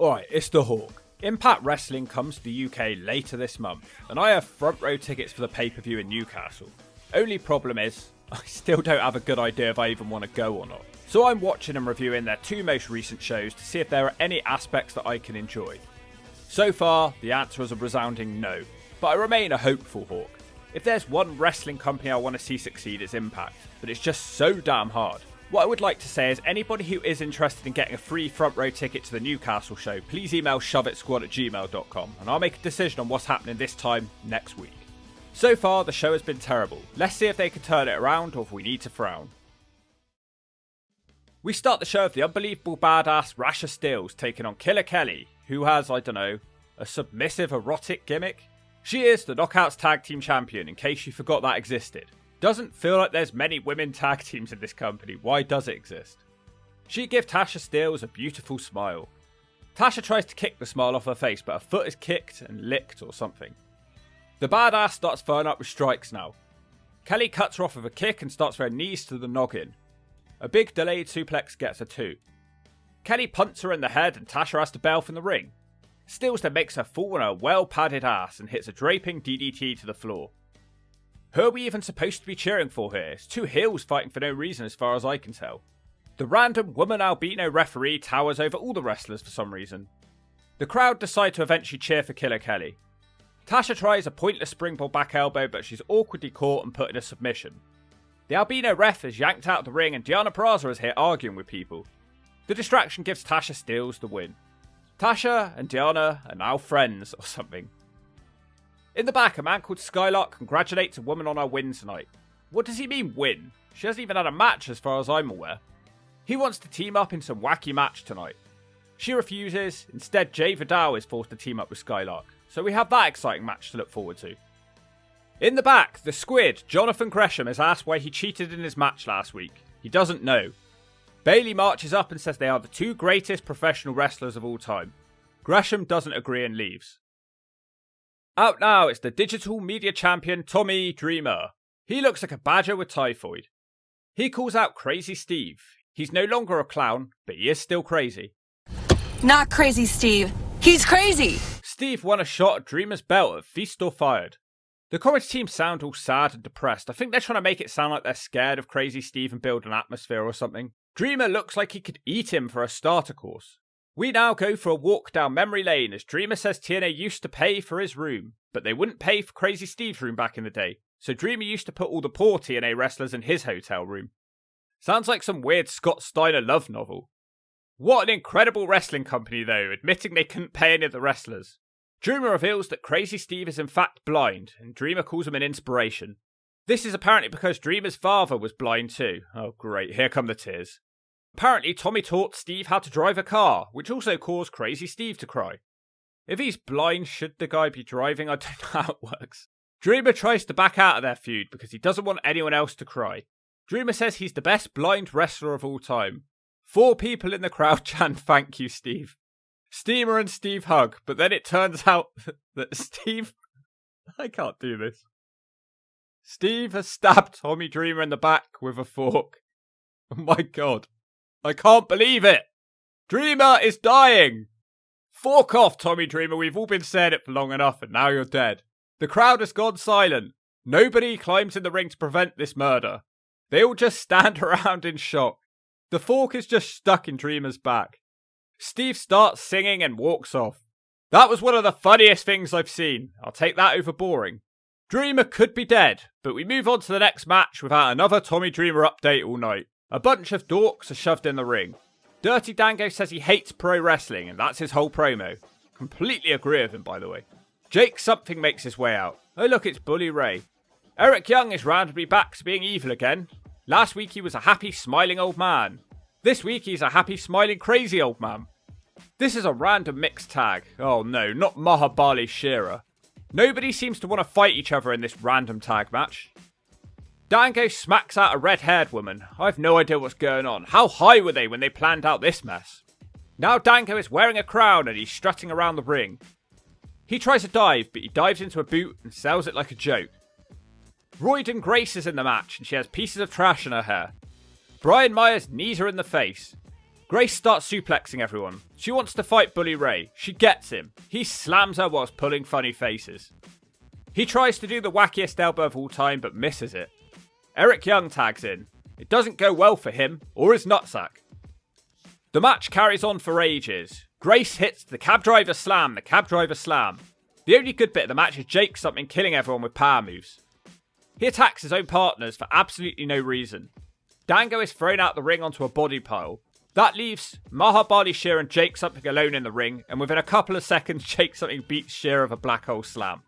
Alright, it's the Hawk. Impact Wrestling comes to the UK later this month, and I have front row tickets for the pay-per-view in Newcastle. Only problem is, I still don't have a good idea if I even want to go or not. So I'm watching and reviewing their two most recent shows to see if there are any aspects that I can enjoy. So far, the answer is a resounding no, but I remain a hopeful Hawk. If there's one wrestling company I want to see succeed, it's Impact, but it's just so damn hard. What I would like to say is anybody who is interested in getting a free front row ticket to the Newcastle show, please email shoveitsquad@gmail.com and I'll make a decision on what's happening this time next week. So far, the show has been terrible. Let's see if they can turn it around or if we need to frown. We start the show with the unbelievable badass Rasha Steels taking on Killer Kelly, who has, I don't know, a submissive erotic gimmick? She is the Knockouts Tag Team Champion, in case you forgot that existed. Doesn't feel like there's many women tag teams in this company. Why does it exist? She gives Tasha Steelz a beautiful smile. Tasha tries to kick the smile off her face, but her foot is kicked and licked or something. The badass starts throwing up with strikes now. Kelly cuts her off with a kick and starts with her knees to the noggin. A big delayed suplex gets her too. Kelly punts her in the head and Tasha has to bail from the ring. Steelz then makes her fall on her well-padded ass and hits a draping DDT to the floor. Who are we even supposed to be cheering for here? It's two heels fighting for no reason as far as I can tell. The random woman albino referee towers over all the wrestlers for some reason. The crowd decide to eventually cheer for Killer Kelly. Tasha tries a pointless springboard back elbow, but she's awkwardly caught and put in a submission. The albino ref is yanked out of the ring and Deonna Purrazzo is here arguing with people. The distraction gives Tasha Steelz the win. Tasha and Deonna are now friends or something. In the back, a man called Skylark congratulates a woman on her win tonight. What does he mean win? She hasn't even had a match as far as I'm aware. He wants to team up in some wacky match tonight. She refuses, instead Jay Vidal is forced to team up with Skylark, so we have that exciting match to look forward to. In the back, the Squid, Jonathan Gresham, is asked why he cheated in his match last week. He doesn't know. Bayley marches up and says they are the two greatest professional wrestlers of all time. Gresham doesn't agree and leaves. Out now, it's the digital media champion Tommy Dreamer. He looks like a badger with typhoid. He calls out Crazy Steve. He's no longer a clown, but he is still crazy. Not Crazy Steve. He's crazy! Steve won a shot at Dreamer's belt at Feast or Fired. The commentary team sound all sad and depressed. I think they're trying to make it sound like they're scared of Crazy Steve and build an atmosphere or something. Dreamer looks like he could eat him for a starter course. We now go for a walk down memory lane as Dreamer says TNA used to pay for his room, but they wouldn't pay for Crazy Steve's room back in the day, so Dreamer used to put all the poor TNA wrestlers in his hotel room. Sounds like some weird Scott Steiner love novel. What an incredible wrestling company though, admitting they couldn't pay any of the wrestlers. Dreamer reveals that Crazy Steve is in fact blind, and Dreamer calls him an inspiration. This is apparently because Dreamer's father was blind too. Oh great, here come the tears. Apparently, Tommy taught Steve how to drive a car, which also caused Crazy Steve to cry. If he's blind, should the guy be driving? I don't know how it works. Dreamer tries to back out of their feud because he doesn't want anyone else to cry. Dreamer says he's the best blind wrestler of all time. 4 people in the crowd chant, "Thank you, Steve." Steamer and Steve hug, but then it turns out that Steve... I can't do this. Steve has stabbed Tommy Dreamer in the back with a fork. Oh my god. I can't believe it! Dreamer is dying! Fork off, Tommy Dreamer, we've all been saying it for long enough and now you're dead. The crowd has gone silent. Nobody climbs in the ring to prevent this murder. They all just stand around in shock. The fork is just stuck in Dreamer's back. Steve starts singing and walks off. That was one of the funniest things I've seen. I'll take that over boring. Dreamer could be dead, but we move on to the next match without another Tommy Dreamer update all night. A bunch of dorks are shoved in the ring. Dirty Dango says he hates pro wrestling, and that's his whole promo. Completely agree with him, by the way. Jake something makes his way out. Oh look, it's Bully Ray. Eric Young is randomly back to being evil again. Last week he was a happy, smiling old man. This week he's a happy, smiling, crazy old man. This is a random mixed tag. Oh no, not Mahabali Shera. Nobody seems to want to fight each other in this random tag match. Dango smacks out a red-haired woman. I have no idea what's going on. How high were they when they planned out this mess? Now Dango is wearing a crown and he's strutting around the ring. He tries to dive, but he dives into a boot and sells it like a joke. Royden Grace is in the match and she has pieces of trash in her hair. Brian Myers knees her in the face. Grace starts suplexing everyone. She wants to fight Bully Ray. She gets him. He slams her whilst pulling funny faces. He tries to do the wackiest elbow of all time but misses it. Eric Young tags in. It doesn't go well for him or his nutsack. The match carries on for ages. Grace hits the cab driver slam, The only good bit of the match is Jake something killing everyone with power moves. He attacks his own partners for absolutely no reason. Dango is thrown out the ring onto a body pile. That leaves Mahabali Shera and Jake something alone in the ring, and within a couple of seconds Jake something beats Shera with a black hole slam.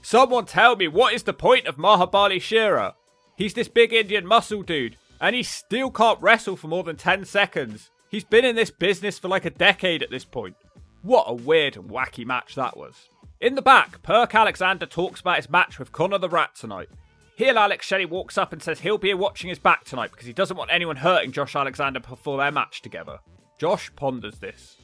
Someone tell me, what is the point of Mahabali Shera? He's this big Indian muscle dude, and he still can't wrestle for more than 10 seconds. He's been in this business for like a decade at this point. What a weird and wacky match that was. In the back, Perk Alexander talks about his match with Connor the Rat tonight. Heel Alex Shelley walks up and says he'll be watching his back tonight because he doesn't want anyone hurting Josh Alexander before their match together. Josh ponders this.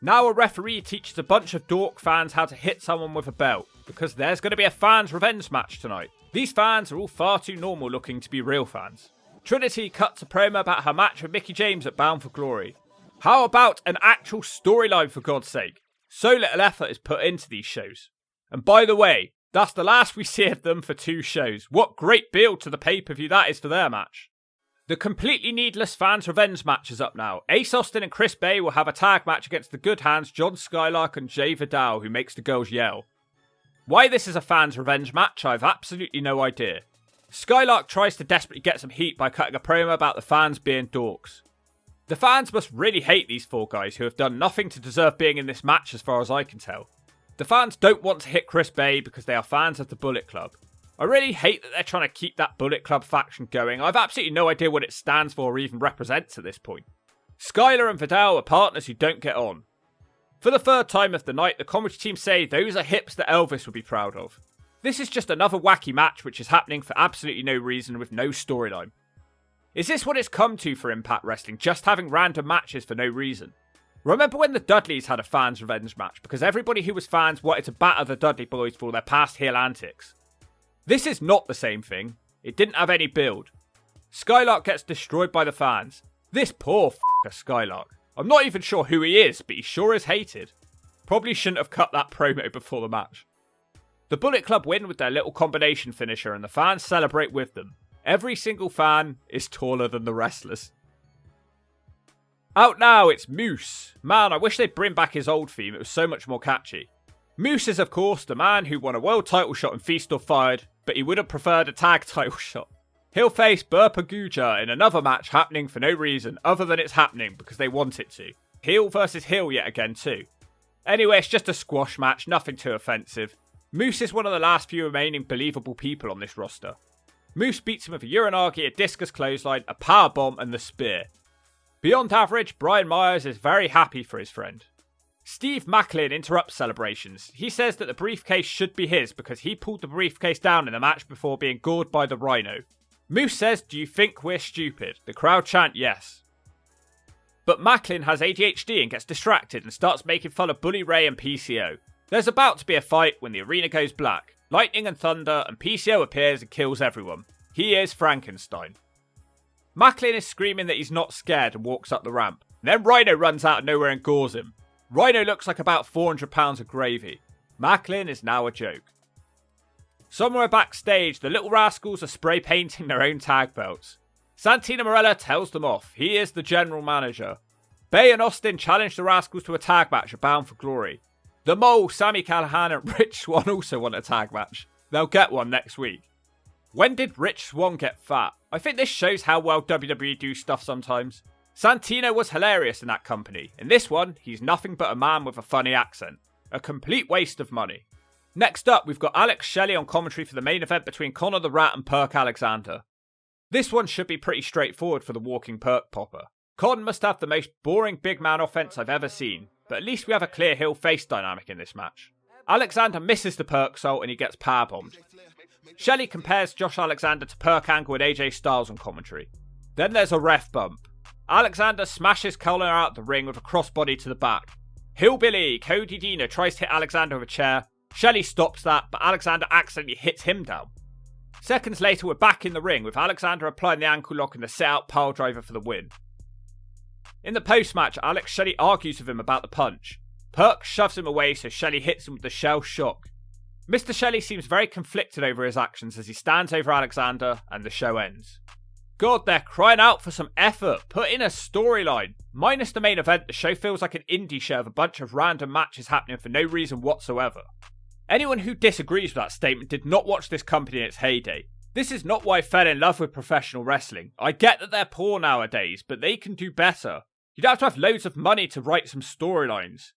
Now a referee teaches a bunch of dork fans how to hit someone with a belt, because there's going to be a fans' revenge match tonight. These fans are all far too normal looking to be real fans. Trinity cuts a promo about her match with Mickie James at Bound for Glory. How about an actual storyline, for God's sake? So little effort is put into these shows. And by the way, that's the last we see of them for 2 shows. What great build to the pay-per-view that is for their match. The completely needless fans' revenge match is up now. Ace Austin and Chris Bay will have a tag match against the Good Hands, John Skylark and Jay Vidal, who makes the girls yell. Why this is a fans' revenge match, I've absolutely no idea. Skylark tries to desperately get some heat by cutting a promo about the fans being dorks. The fans must really hate these 4 guys who have done nothing to deserve being in this match as far as I can tell. The fans don't want to hit Chris Bay because they are fans of the Bullet Club. I really hate that they're trying to keep that Bullet Club faction going. I've absolutely no idea what it stands for or even represents at this point. Skylar and Vidal are partners who don't get on. For the 3rd time of the night, the commentary team say those are hips that Elvis would be proud of. This is just another wacky match which is happening for absolutely no reason with no storyline. Is this what it's come to for Impact Wrestling, just having random matches for no reason? Remember when the Dudleys had a fans' revenge match because everybody who was fans wanted to batter the Dudley boys for all their past heel antics? This is not the same thing. It didn't have any build. Skylark gets destroyed by the fans. This poor f***er Skylark. I'm not even sure who he is, but he sure is hated. Probably shouldn't have cut that promo before the match. The Bullet Club win with their little combination finisher and the fans celebrate with them. Every single fan is taller than the wrestlers. Out now, it's Moose. Man, I wish they'd bring back his old theme, it was so much more catchy. Moose is of course the man who won a world title shot in Feast or Fired, but he would have preferred a tag title shot. He'll face Burpa Guja in another match happening for no reason other than it's happening because they want it to. Heel versus heel yet again too. Anyway, it's just a squash match, nothing too offensive. Moose is one of the last few remaining believable people on this roster. Moose beats him with a Uranagi, a discus clothesline, a powerbomb and the spear. Beyond average, Brian Myers is very happy for his friend. Steve Macklin interrupts celebrations. He says that the briefcase should be his because he pulled the briefcase down in the match before being gored by the Rhino. Moose says, "Do you think we're stupid?" The crowd chant yes. But Macklin has ADHD and gets distracted and starts making fun of Bully Ray and PCO. There's about to be a fight when the arena goes black. Lightning and thunder and PCO appears and kills everyone. He is Frankenstein. Macklin is screaming that he's not scared and walks up the ramp. Then Rhino runs out of nowhere and gores him. Rhino looks like about 400 pounds of gravy. Macklin is now a joke. Somewhere backstage, the Little Rascals are spray painting their own tag belts. Santina Morella tells them off. He is the general manager. Bay and Austin challenge the Rascals to a tag match at Bound for Glory. The Mole, Sami Callihan and Rich Swann also want a tag match. They'll get one next week. When did Rich Swann get fat? I think this shows how well WWE do stuff sometimes. Santino was hilarious in that company. In this one, he's nothing but a man with a funny accent. A complete waste of money. Next up, we've got Alex Shelley on commentary for the main event between Connor the Rat and Perk Alexander. This one should be pretty straightforward for the walking Perk popper. Con must have the most boring big man offense I've ever seen, but at least we have a clear heel face dynamic in this match. Alexander misses the Perk salt and he gets powerbombed. Shelley compares Josh Alexander to Perk Angle and AJ Styles on commentary. Then there's a ref bump. Alexander smashes Connor out the ring with a crossbody to the back. Hillbilly Cody Deaner tries to hit Alexander with a chair. Shelley stops that, but Alexander accidentally hits him down. Seconds later, we're back in the ring with Alexander applying the ankle lock and the set-out pile driver for the win. In the post-match, Alex Shelley argues with him about the punch. Perk shoves him away, so Shelley hits him with the shell shock. Mr. Shelley seems very conflicted over his actions as he stands over Alexander, and the show ends. God, they're crying out for some effort. Put in a storyline. Minus the main event, the show feels like an indie show of a bunch of random matches happening for no reason whatsoever. Anyone who disagrees with that statement did not watch this company in its heyday. This is not why I fell in love with professional wrestling. I get that they're poor nowadays, but they can do better. You don't have to have loads of money to write some storylines.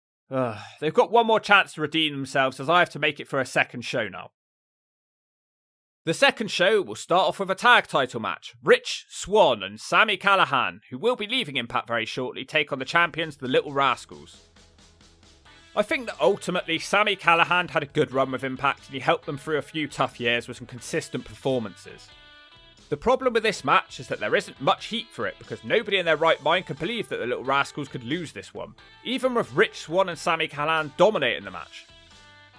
They've got one more chance to redeem themselves, as I have to make it for a second show now. The second show will start off with a tag title match. Rich Swann and Sami Callihan, who will be leaving Impact very shortly, take on the champions, the Little Rascals. I think that ultimately Sami Callihan had a good run with Impact and he helped them through a few tough years with some consistent performances. The problem with this match is that there isn't much heat for it because nobody in their right mind could believe that the Little Rascals could lose this one, even with Rich Swann and Sami Callihan dominating the match.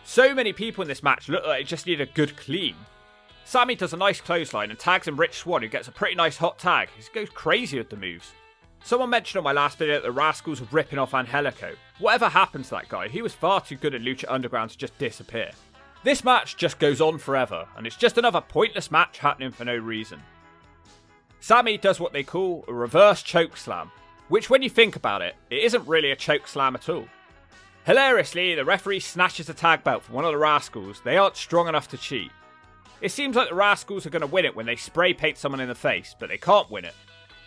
So many people in this match look like they just need a good clean. Sami does a nice clothesline and tags in Rich Swann, who gets a pretty nice hot tag. He goes crazy with the moves. Someone mentioned on my last video that the Rascals were ripping off Angelico. Whatever happened to that guy, he was far too good at Lucha Underground to just disappear. This match just goes on forever, and it's just another pointless match happening for no reason. Sami does what they call a reverse chokeslam, which when you think about it, it isn't really a chokeslam at all. Hilariously, the referee snatches a tag belt from one of the Rascals. They aren't strong enough to cheat. It seems like the Rascals are going to win it when they spray paint someone in the face, but they can't win it.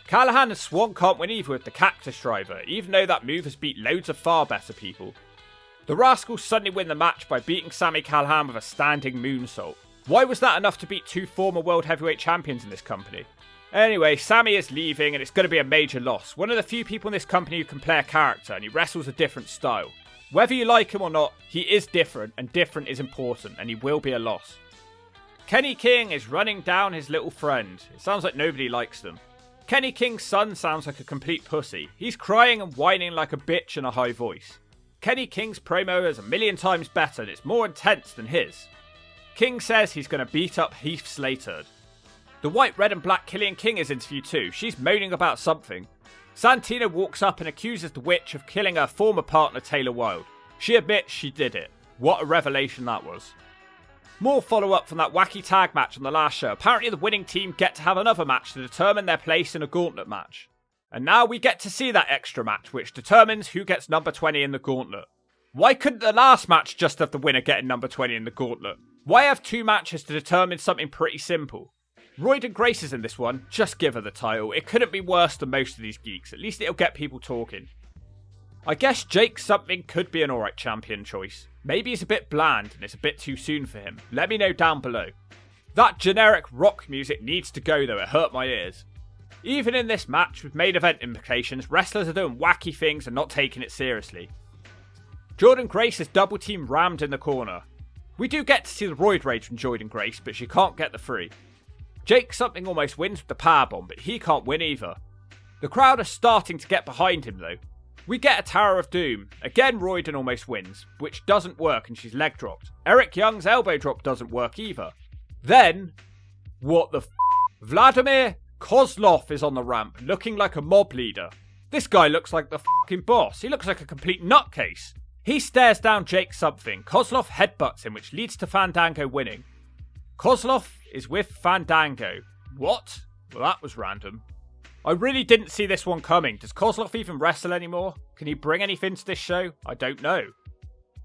Callihan and Swann can't win either with the Cactus Driver, even though that move has beat loads of far better people. The Rascals suddenly win the match by beating Sami Callihan with a standing moonsault. Why was that enough to beat two former World Heavyweight Champions in this company? Anyway, Sami is leaving and it's going to be a major loss. One of the few people in this company who can play a character and he wrestles a different style. Whether you like him or not, he is different and different is important and he will be a loss. Kenny King is running down his little friend. It sounds like nobody likes them. Kenny King's son sounds like a complete pussy. He's crying and whining like a bitch in a high voice. Kenny King's promo is a million times better and it's more intense than his. King says he's going to beat up Heath Slater. The white, red and black Killian King is interviewed too. She's moaning about something. Santina walks up and accuses the witch of killing her former partner Taylor Wilde. She admits she did it. What a revelation that was. More follow-up from that wacky tag match on the last show. Apparently the winning team get to have another match to determine their place in a gauntlet match. And now we get to see that extra match which determines who gets number 20 in the gauntlet. Why couldn't the last match just have the winner getting number 20 in the gauntlet? Why have two matches to determine something pretty simple? Royd and Grace is in this one. Just give her the title. It couldn't be worse than most of these geeks. At least it'll get people talking. I guess Jake something could be an alright champion choice. Maybe he's a bit bland and it's a bit too soon for him. Let me know down below. That generic rock music needs to go though, it hurt my ears. Even in this match with main event implications, wrestlers are doing wacky things and not taking it seriously. Jordynne Grace is double team rammed in the corner. We do get to see the roid rage from Jordynne Grace, but she can't get the free. Jake something almost wins with the powerbomb, but he can't win either. The crowd are starting to get behind him though. We get a Tower of Doom. Again, Royden almost wins, which doesn't work and she's leg dropped. Eric Young's elbow drop doesn't work either. Then, what the f***? Vladimir Kozlov is on the ramp, looking like a mob leader. This guy looks like the f***ing boss. He looks like a complete nutcase. He stares down Jake something. Kozlov headbutts him, which leads to Fandango winning. Kozlov is with Fandango. What? Well, that was random. I really didn't see this one coming. Does Kozlov even wrestle anymore? Can he bring anything to this show? I don't know.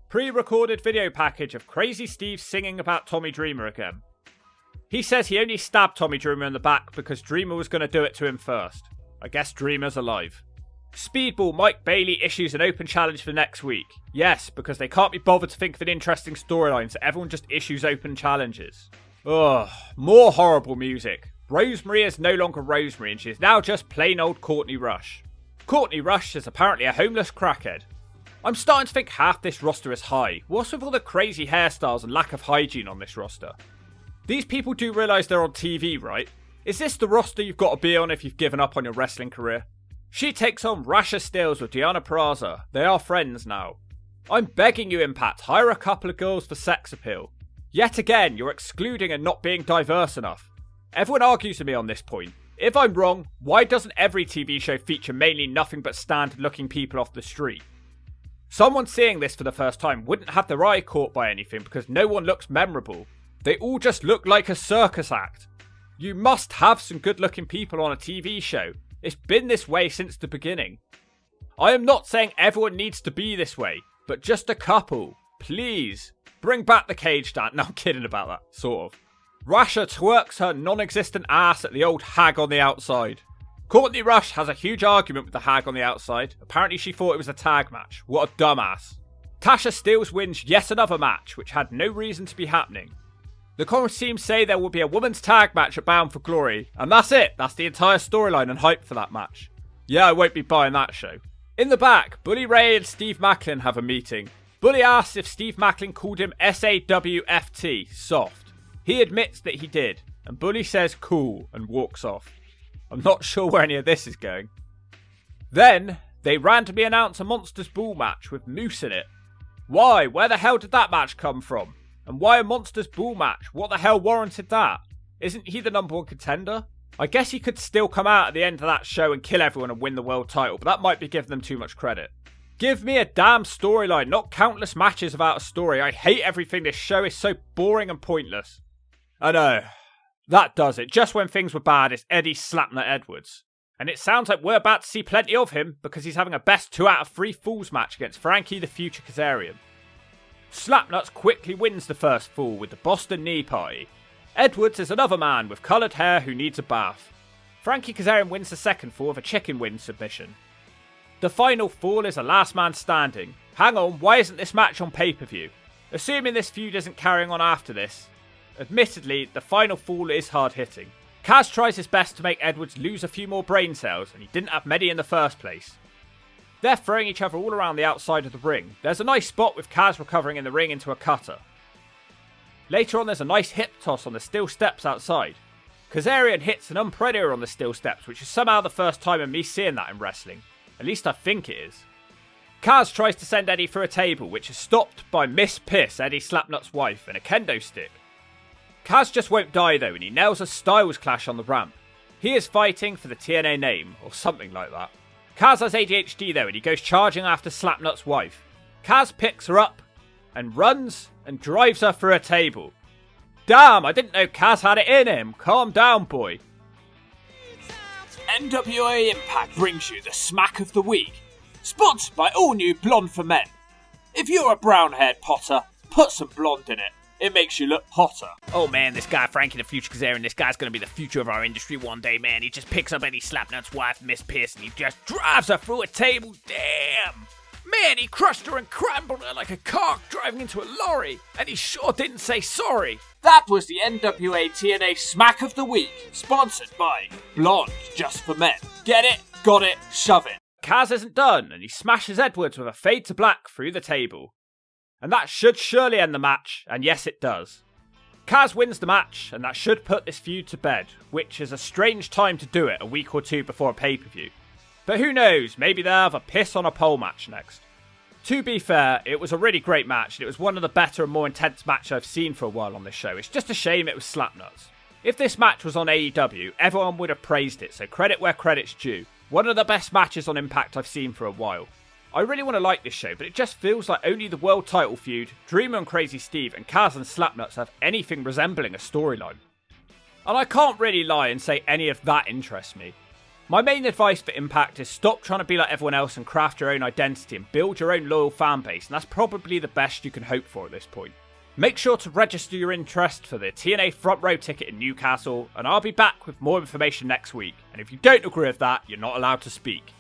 Pre-recorded video package of Crazy Steve singing about Tommy Dreamer again. He says he only stabbed Tommy Dreamer in the back because Dreamer was going to do it to him first. I guess Dreamer's alive. Speedball Mike Bailey issues an open challenge for next week. Yes, because they can't be bothered to think of an interesting storyline, so everyone just issues open challenges. Ugh, more horrible music. Rosemary is no longer Rosemary and she is now just plain old Courtney Rush. Courtney Rush is apparently a homeless crackhead. I'm starting to think half this roster is high. What's with all the crazy hairstyles and lack of hygiene on this roster? These people do realise they're on TV, right? Is this the roster you've got to be on if you've given up on your wrestling career? She takes on Rasha Steels with Deonna Purrazzo. They are friends now. I'm begging you, Impact, hire a couple of girls for sex appeal. Yet again, you're excluding and not being diverse enough. Everyone argues with me on this point. If I'm wrong, why doesn't every TV show feature mainly nothing but standard looking people off the street? Someone seeing this for the first time wouldn't have their eye caught by anything because no one looks memorable. They all just look like a circus act. You must have some good looking people on a TV show. It's been this way since the beginning. I am not saying everyone needs to be this way, but just a couple. Please. Bring back the cage dance. No, I'm kidding about that. Sort of. Rasha twerks her non-existent ass at the old hag on the outside. Courtney Rush has a huge argument with the hag on the outside. Apparently she thought it was a tag match. What a dumbass. Tasha Steelz wins yet another match, which had no reason to be happening. The commentary team say there will be a women's tag match at Bound for Glory, and that's it. That's the entire storyline and hype for that match. Yeah, I won't be buying that show. In the back, Bully Ray and Steve Macklin have a meeting. Bully asks if Steve Macklin called him SAWFT, soft. He admits that he did, and Bully says cool and walks off. I'm not sure where any of this is going. Then, they randomly announce a Monsters Ball match with Moose in it. Why? Where the hell did that match come from? And why a Monsters Ball match? What the hell warranted that? Isn't he the number one contender? I guess he could still come out at the end of that show and kill everyone and win the world title, but that might be giving them too much credit. Give me a damn storyline, not countless matches without a story. I hate everything. This show is so boring and pointless. I know. That does it. Just when things were bad, it's Eddie Slapnut Edwards. And it sounds like we're about to see plenty of him because he's having a best 2 out of 3 falls match against Frankie the Future Kazarian. Slapnuts quickly wins the first fall with the Boston Knee Party. Edwards is another man with coloured hair who needs a bath. Frankie Kazarian wins the second fall with a chicken wing submission. The final fall is a last man standing. Hang on, why isn't this match on pay-per-view? Assuming this feud isn't carrying on after this. Admittedly, the final fall is hard hitting. Kaz tries his best to make Edwards lose a few more brain cells, and he didn't have many in the first place. They're throwing each other all around the outside of the ring. There's a nice spot with Kaz recovering in the ring into a cutter. Later on, there's a nice hip toss on the steel steps outside. Kazarian hits an Unpredator on the steel steps, which is somehow the first time of me seeing that in wrestling. At least I think it is. Kaz tries to send Eddie through a table, which is stopped by Miss Piss, Eddie Slapnut's wife, and a kendo stick. Kaz just won't die though, and he nails a Styles Clash on the ramp. He is fighting for the TNA name, or something like that. Kaz has ADHD though, and he goes charging after Slapnut's wife. Kaz picks her up, and runs, and drives her through a table. Damn, I didn't know Kaz had it in him. Calm down, boy. NWA Impact brings you the Smack of the Week, sponsored by all new Blonde for Men. If you're a brown-haired Potter, put some blonde in it. It makes you look hotter. Oh man, this guy Frankie the Future Kazarian, this guy's gonna be the future of our industry one day, man. He just picks up Eddie Slapnut's wife, Miss Pierce, and he just drives her through a table. Damn! Man, he crushed her and crumbled her like a cart driving into a lorry. And he sure didn't say sorry. That was the NWA TNA Smack of the Week, sponsored by Blonde Just for Men. Get it? Got it? Shove it. Kaz isn't done, and he smashes Edwards with a fade to black through the table. And that should surely end the match, and yes it does. Kaz wins the match, and that should put this feud to bed, which is a strange time to do it a week or two before a pay-per-view. But who knows, maybe they'll have a piss on a pole match next. To be fair, it was a really great match, and it was one of the better and more intense matches I've seen for a while on this show. It's just a shame it was slapnuts. If this match was on AEW, everyone would have praised it, so credit where credit's due. One of the best matches on Impact I've seen for a while. I really want to like this show, but it just feels like only the world title feud, Dreamer and Crazy Steve, and Kaz and Slapnuts have anything resembling a storyline. And I can't really lie and say any of that interests me. My main advice for Impact is stop trying to be like everyone else and craft your own identity and build your own loyal fan base, and that's probably the best you can hope for at this point. Make sure to register your interest for the TNA front row ticket in Newcastle, and I'll be back with more information next week, and if you don't agree with that, you're not allowed to speak.